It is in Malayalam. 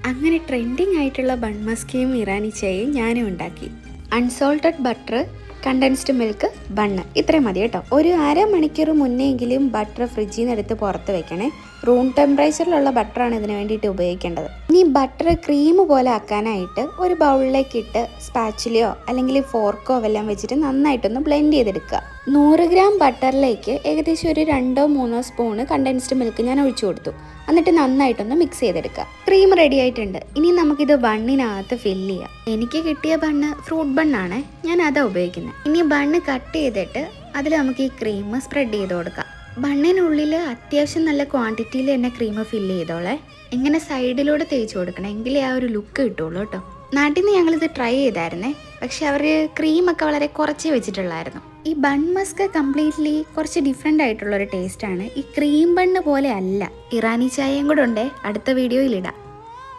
അങ്ങനെ ട്രെൻഡിങ് ആയിട്ടുള്ള ബൺ മസ്കയും ഇറാനി ചായയും ഞാനും ഉണ്ടാക്കി. Unsalted butter, condensed milk, bun ഇത്രയും മതി കേട്ടോ. ഒരു അരമണിക്കൂർ മുന്നെങ്കിലും ബട്ടർ ഫ്രിഡ്ജിൽ നിന്ന് എടുത്ത് പുറത്ത് വെക്കണേ. റൂം ടെമ്പറേച്ചറിലുള്ള ബട്ടറാണ് ഇതിന് വേണ്ടിയിട്ട് ഉപയോഗിക്കേണ്ടത്. ഇനി ബട്ടർ ക്രീം പോലെ ആക്കാനായിട്ട് ഒരു ബൗളിലേക്ക് ഇട്ട് സ്പാച്ചിലയോ അല്ലെങ്കിൽ ഫോർക്കോ വല്ലതും വെച്ചിട്ട് നന്നായിട്ടൊന്ന് ബ്ലെൻഡ് ചെയ്തെടുക്കുക. 100 ഗ്രാം ബട്ടറിലേക്ക് ഏകദേശം ഒരു 2-3 സ്പൂണ് കണ്ടൻസ്ഡ് മിൽക്ക് ഞാൻ ഒഴിച്ചു കൊടുത്തു. എന്നിട്ട് നന്നായിട്ടൊന്ന് മിക്സ് ചെയ്തെടുക്കുക. ക്രീം റെഡി ആയിട്ടുണ്ട്. ഇനി നമുക്കിത് ബണ്ണിനകത്ത് ഫില്ല് ചെയ്യാം. എനിക്ക് കിട്ടിയ ബണ്ണ് ഫ്രൂട്ട് ബണ്ണാണ്, ഞാൻ അതാ ഉപയോഗിക്കുന്നത്. ഇനി ബണ്ണ് കട്ട് ചെയ്തിട്ട് അതിൽ നമുക്ക് ഈ ക്രീം സ്പ്രെഡ് ചെയ്ത് കൊടുക്കാം. ബണ്ണിനുള്ളിൽ അത്യാവശ്യം നല്ല ക്വാണ്ടിറ്റിയിൽ തന്നെ ക്രീം ഫില്ല് ചെയ്തോളെ. ഇങ്ങനെ സൈഡിലൂടെ തേച്ച് കൊടുക്കണം, എങ്കിലേ ആ ഒരു ലുക്ക് കിട്ടുള്ളൂ കേട്ടോ. നാട്ടിൽ നിന്ന് ഞങ്ങളിത് ട്രൈ ചെയ്തായിരുന്നേ, പക്ഷെ അവർ ക്രീമൊക്കെ വളരെ കുറച്ചേ വെച്ചിട്ടുള്ളായിരുന്നു. ഈ ബൺ മസ്ക് കംപ്ലീറ്റ്ലി കുറച്ച് ഡിഫറെൻ്റ് ആയിട്ടുള്ളൊരു ടേസ്റ്റാണ്. ഈ ക്രീം ബണ്ണ് പോലെ അല്ല. ഇറാനി ചായയും കൂടെ ഉണ്ടേ, അടുത്ത വീഡിയോയിലിടാം.